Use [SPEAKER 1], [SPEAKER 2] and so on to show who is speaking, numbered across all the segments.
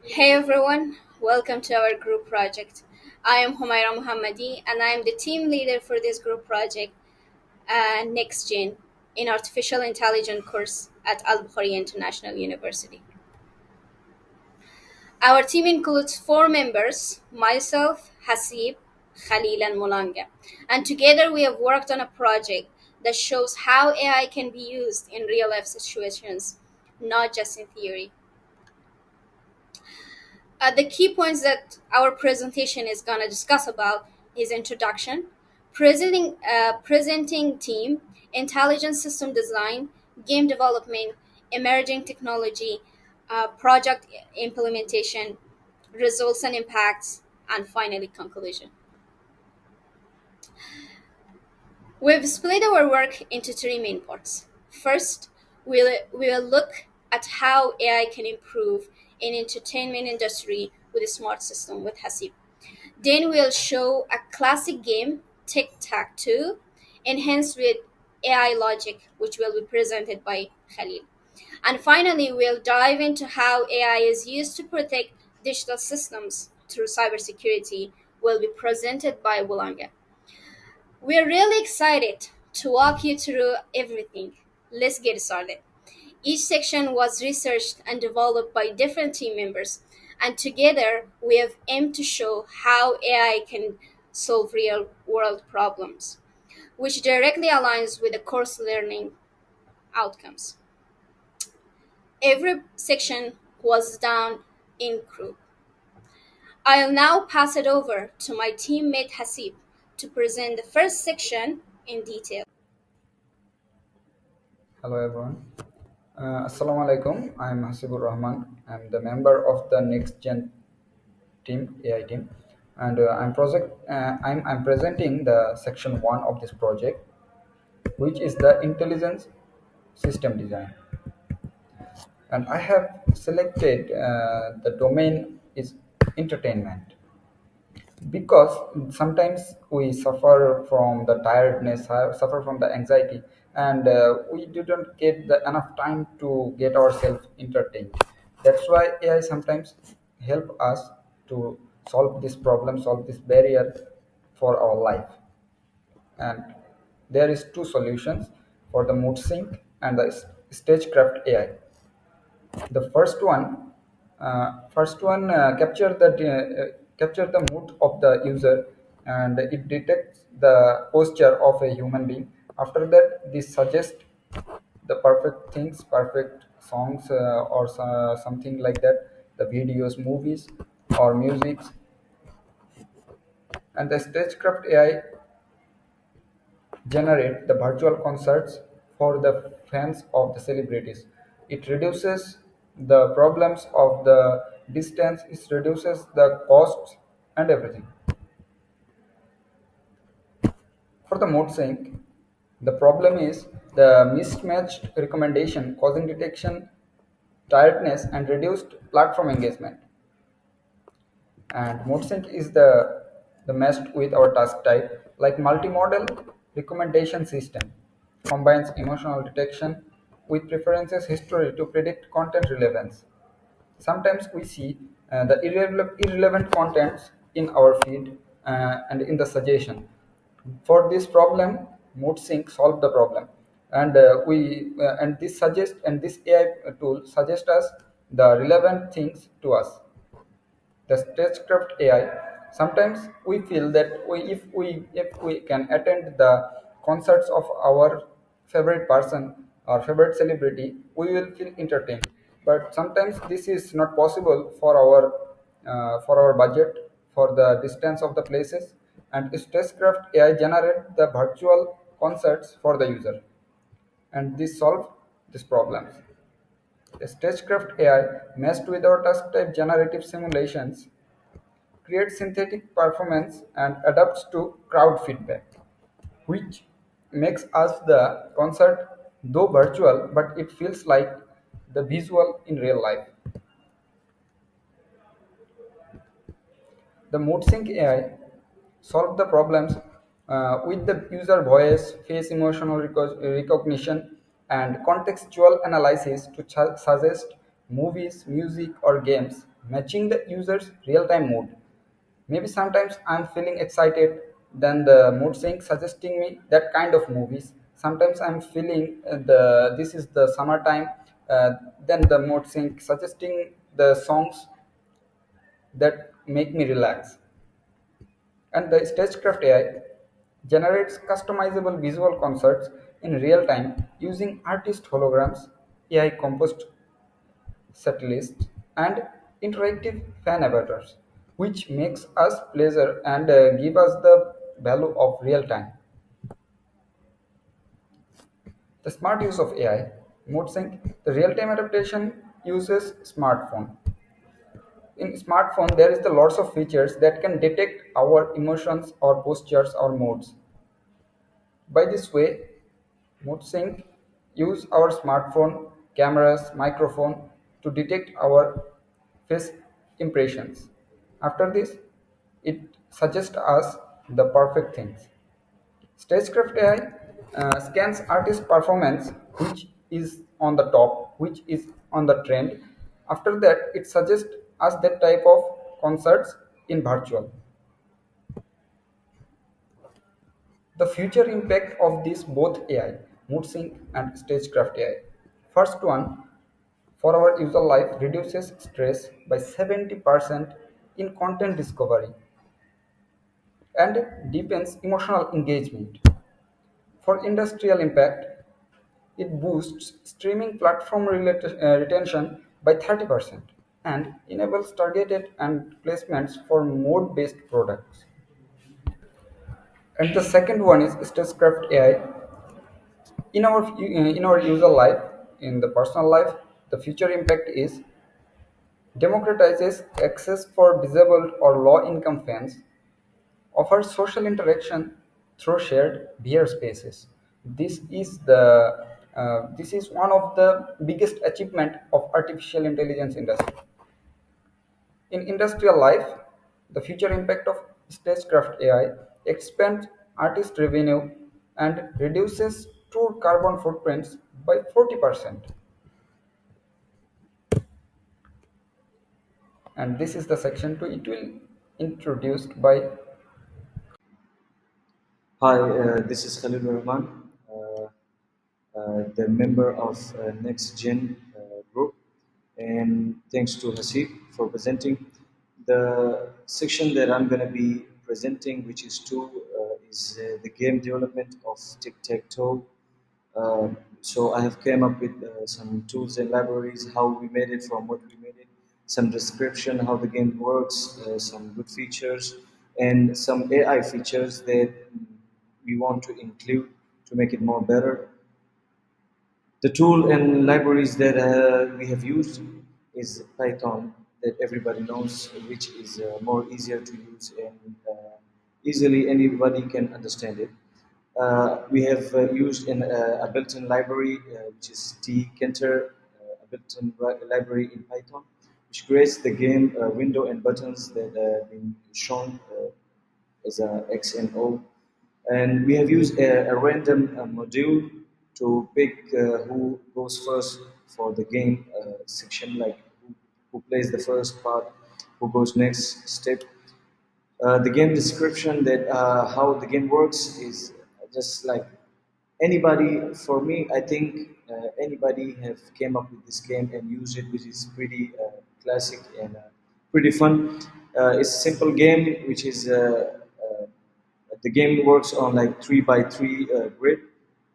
[SPEAKER 1] Hey everyone, welcome to our group project. I am Humaira Muhammadi and I am the team leader for this group project, NextGen, in Artificial Intelligence course at Al Bukhari International University. Our team includes four members myself, Hasib, Khalil, and Mulanga. And together we have worked on a project that shows how AI can be used in real life situations, not just in theory. The key points that our presentation is going to discuss about is introduction, presenting team, intelligent system design, game development, emerging technology, project implementation, results and impacts, and finally conclusion. We've split our work into three main parts. First, we'll look at how AI can improve in entertainment industry with a smart system with Hasib. Then we'll show a classic game, Tic-Tac-Toe, enhanced with AI logic, which will be presented by Khalil. And finally, we'll dive into how AI is used to protect digital systems through cybersecurity, will be presented by Bulanga. We're really excited to walk you through everything. Let's get started. Each section was researched and developed by different team members, and together we have aimed to show how AI can solve real world problems, which directly aligns with the course learning outcomes. Every section was done in group. I'll now pass it over to my teammate Hasib to present the first section in detail.
[SPEAKER 2] Hello everyone. Assalamu alaikum. I'm Hasibur Rahman. I'm the member of the NextGen team, AI team, and I'm presenting the section one of this project, which is the intelligence system design. And I have selected the domain is entertainment because sometimes we suffer from the tiredness, suffer from the anxiety, and we didn't get the enough time to get ourselves entertained. That's why AI sometimes help us to solve this problem, solve this barrier for our life. And there is two solutions for the mood sync and the stagecraft AI. The first one capture the mood of the user, and it detects the posture of a human being. After that, this suggests the perfect things, perfect songs, or something like that, the videos, movies, or music. And the stagecraft AI generate the virtual concerts for the fans of the celebrities. It reduces the problems of the distance, it reduces the costs and everything. For the mode sync, the problem is the mismatched recommendation causing detection, tiredness, and reduced platform engagement. And ModeSync is the meshed with our task type, like multimodal recommendation system, combines emotional detection with preferences history to predict content relevance. Sometimes we see the irrelevant contents in our feed and in the suggestion. For this problem, ModeSync solved the problem, and this AI tool suggests us the relevant things to us. The stagecraft AI. Sometimes we feel that if we can attend the concerts of our favorite person or favorite celebrity, we will feel entertained. But sometimes this is not possible for our budget, for the distance of the places, and stagecraft AI generate the virtual concerts for the user, and this solve these problems. Stagecraft AI meshed with our task type generative simulations creates synthetic performance and adapts to crowd feedback, which makes us the concert though virtual, but it feels like the visual in real life. The MoodSync AI solved the problems with the user voice, face emotional recognition, and contextual analysis to suggest movies, music, or games matching the user's real-time mood. Maybe sometimes I'm feeling excited, then the mood sync suggesting me that kind of movies. Sometimes I'm feeling the this is the summertime, uh, then the mood sync suggesting the songs that make me relax. And the Stagecraft AI generates customizable visual concerts in real time using artist holograms, AI composed set lists, and interactive fan avatars, which makes us pleasure and give us the value of real time. The smart use of AI, ModeSync, the real-time adaptation uses smartphone. In smartphone, there is the lots of features that can detect our emotions or postures or moods. By this way, ModeSync use our smartphone cameras, microphone to detect our face impressions. After this, it suggests us the perfect things. Stagecraft AI scans artist performance, which is on the top, which is on the trend. After that, it suggests us that type of concerts in virtual. The future impact of this both AI, MoodSync and Stagecraft AI. First one, for our user life, reduces stress by 70% in content discovery and deepens emotional engagement. For industrial impact, it boosts streaming platform retention by 30% and enables targeted and placements for mode-based products. And the second one is Stagecraft AI. In our user life, in the personal life, the future impact is democratizes access for disabled or low-income fans, offers social interaction through shared VR spaces. This is one of the biggest achievement of artificial intelligence industry. In industrial life, the future impact of stagecraft AI expands artist revenue and reduces tour carbon footprints by 40%. And this is the section 2. It will introduced by.
[SPEAKER 3] Hi, this is Khalil Rahman, the member of NextGen group, and thanks to Hasib for presenting. The section that I'm going to be presenting, which is two, is the game development of tic-tac-toe. So I have came up with some tools and libraries, how we made it from what we made it, some description, how the game works, some good features, and some AI features that we want to include to make it more better. The tool and libraries that we have used is Python, that everybody knows, which is more easier to use and easily anybody can understand it. We have used a built-in library, which is tkinter, a built-in library in Python, which creates the game window and buttons that have been shown as a X and O. And we have used a random module to pick who goes first for the game section, like who plays the first part, who goes next step. The game description that how the game works is just like anybody. For me, I think anybody have came up with this game and used it, which is pretty classic and pretty fun. It's a simple game, which is the game works on like 3 by 3 grid.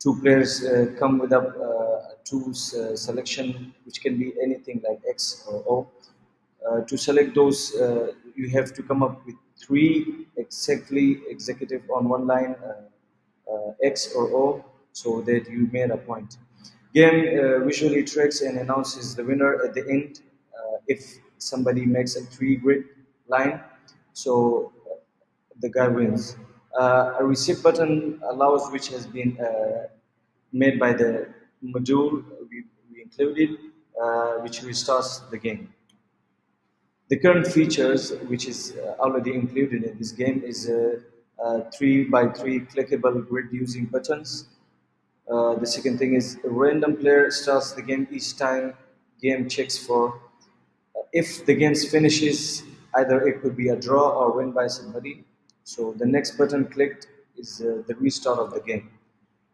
[SPEAKER 3] Two players come with a tools selection, which can be anything like X or O. To select those, you have to come up with three exactly executive on one line, X or O, so that you made a point. Game visually tracks and announces the winner at the end if somebody makes a 3 grid line. So the guy wins. A receipt button allows, which has been made by the module we included, which restarts the game. The current features, which is already included in this game, is 3 by 3 clickable grid using buttons. The second thing is a random player starts the game each time game checks for If the game finishes, either it could be a draw or win by somebody. So the next button clicked is the restart of the game.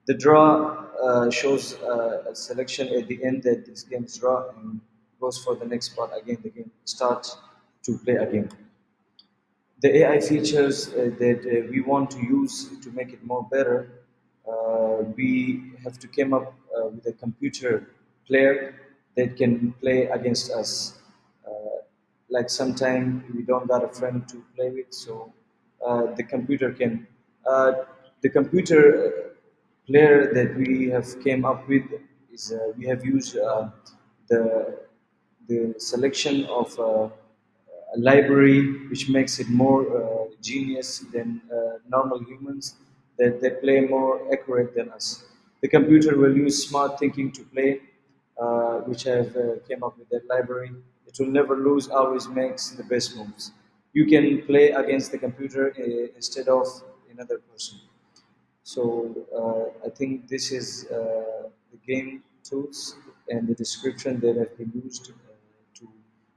[SPEAKER 3] The draw shows a selection at the end that this game is draw and goes for the next part again. The game starts to play again. The AI features that we want to use to make it more better, we have to come up with a computer player that can play against us. Like sometime we don't got a friend to play with, so the computer can. The computer player that we have came up with is we have used the the selection of a library which makes it more genius than normal humans, that they play more accurate than us. The computer will use smart thinking to play, which have came up with that library. It will never lose, always makes the best moves. You can play against the computer instead of another person. So I think this is the game tools and the description that have been used to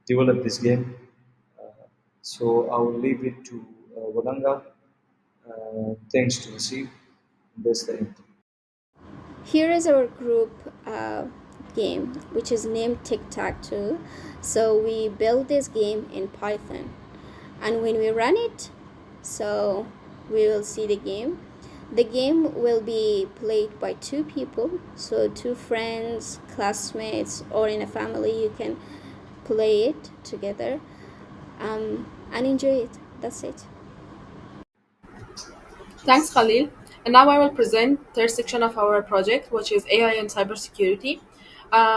[SPEAKER 3] develop this game. Uh, so I will leave it to Wadanga. Thanks to Steve. That's the end.
[SPEAKER 1] Here is our group game, which is named Tic Tac Toe. So we build this game in Python, and when we run it, so we will see the game. The game will be played by two people, so two friends, classmates, or in a family. You can play it together and enjoy it. That's it.
[SPEAKER 4] Thanks, Khalil. And now I will present third section of our project, which is AI and cybersecurity.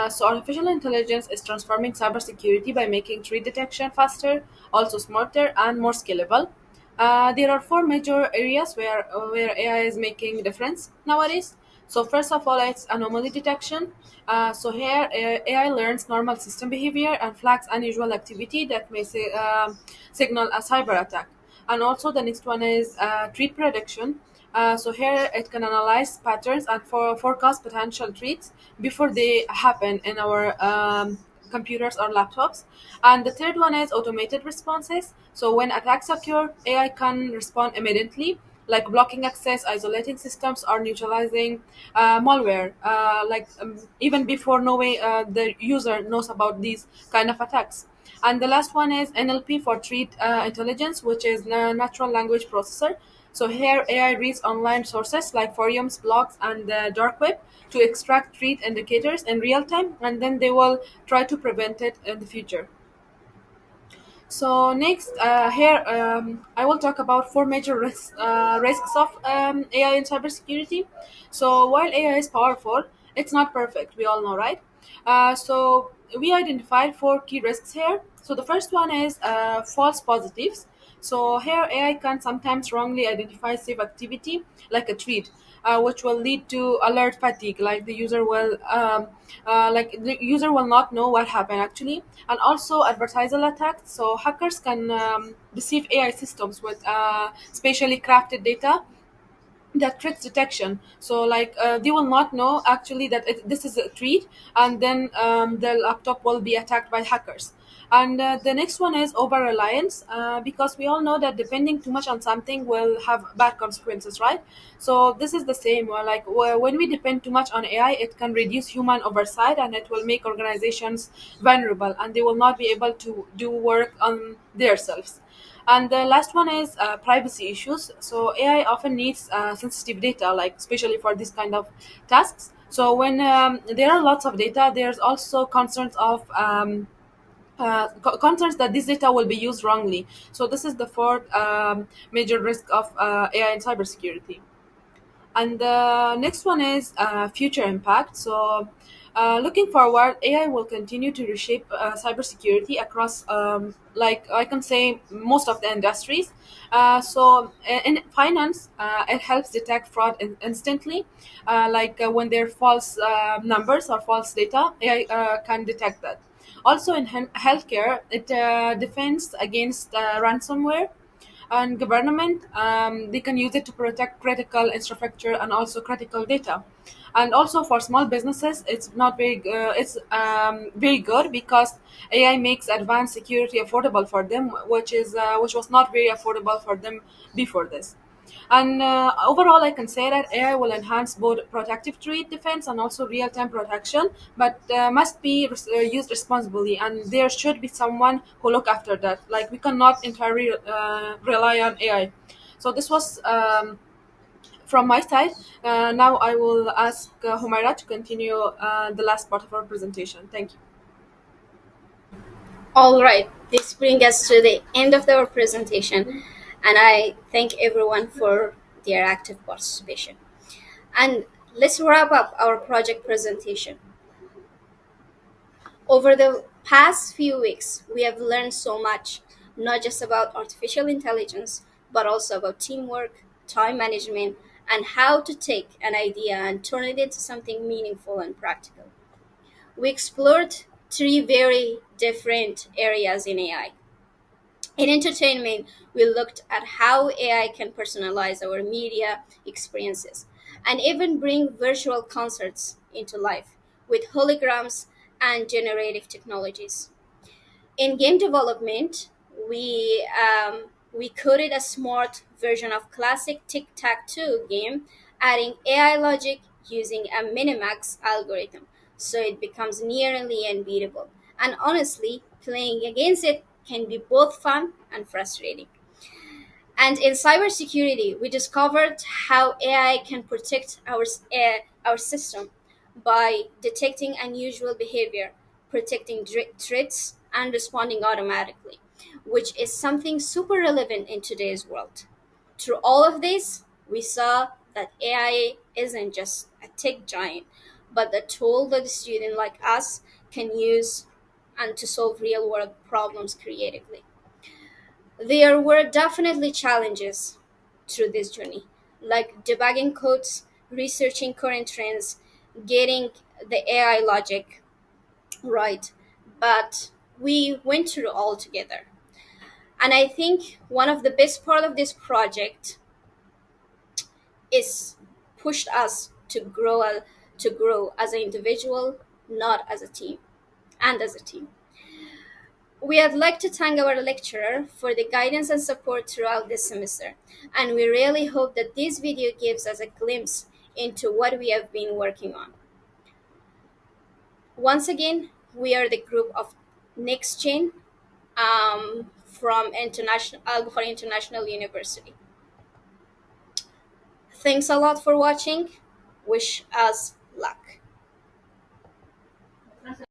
[SPEAKER 4] So artificial intelligence is transforming cybersecurity by making threat detection faster, also smarter, and more scalable. There are four major areas where AI is making difference nowadays. So first of all, it's anomaly detection. So here, AI learns normal system behavior and flags unusual activity that may signal a cyber attack. And also the next one is treat prediction. So here it can analyze patterns and forecast potential treats before they happen in our computers or laptops. And the third one is automated responses. So when attacks occur, AI can respond immediately, like blocking access, isolating systems, or neutralizing malware, even before knowing the user knows about these kind of attacks. And the last one is NLP for threat intelligence, which is natural language processor. So here AI reads online sources like forums, blogs, and the dark web to extract threat indicators in real time, and then they will try to prevent it in the future. So next, here I will talk about four major risks of AI in cybersecurity. So while AI is powerful, it's not perfect. We all know, right? So we identified four key risks here. So the first one is false positives. So here AI can sometimes wrongly identify safe activity like a tweet, which will lead to alert fatigue. Like the user will not know what happened actually, and also adversarial attacks. So hackers can deceive AI systems with specially crafted data that tricks detection. So they will not know actually that this is a treat, and then the laptop will be attacked by hackers. And the next one is over reliance, because we all know that depending too much on something will have bad consequences, right? So this is the same, when we depend too much on AI, it can reduce human oversight, and it will make organizations vulnerable, and they will not be able to do work on themselves. And the last one is privacy issues. So AI often needs sensitive data, like especially for this kind of tasks. So when there are lots of data, there's also concerns that this data will be used wrongly. So this is the fourth major risk of AI in cybersecurity. And the next one is future impact. So, looking forward, AI will continue to reshape cybersecurity across, like I can say, most of the industries. In finance, it helps detect fraud instantly, when there are false numbers or false data, AI can detect that. Also, in healthcare, it defends against ransomware, and government. They can use it to protect critical infrastructure and also critical data. And also for small businesses, it's not very it's very good because AI makes advanced security affordable for them, which was not very affordable for them before this. And overall, I can say that AI will enhance both protective trade defense and also real-time protection, but must be used responsibly. And there should be someone who look after that. Like we cannot entirely rely on AI. So this was from my side. Now I will ask Humaira to continue the last part of our presentation. Thank you.
[SPEAKER 1] All right, this brings us to the end of our presentation, and I thank everyone for their active participation. And let's wrap up our project presentation. Over the past few weeks, we have learned so much, not just about artificial intelligence, but also about teamwork, time management, and how to take an idea and turn it into something meaningful and practical. We explored three very different areas in AI. In entertainment, we looked at how AI can personalize our media experiences and even bring virtual concerts into life with holograms and generative technologies. In game development, we coded a smart version of classic tic-tac-toe game, adding AI logic using a minimax algorithm, so it becomes nearly unbeatable. And honestly, playing against it can be both fun and frustrating. And in cybersecurity, we discovered how AI can protect our system by detecting unusual behavior, protecting threats, and responding automatically, which is something super relevant in today's world. Through all of this, we saw that AI isn't just a tech giant, but the tool that a student like us can use and to solve real world problems creatively. There were definitely challenges through this journey, like debugging codes, researching current trends, getting the AI logic right. But we went through all together. And I think one of the best part of this project is pushed us to grow as an individual, not as a team, and as a team. We would like to thank our lecturer for the guidance and support throughout this semester, and we really hope that this video gives us a glimpse into what we have been working on. Once again, we are the group of NextGen from International University. Thanks a lot for watching. Wish us luck.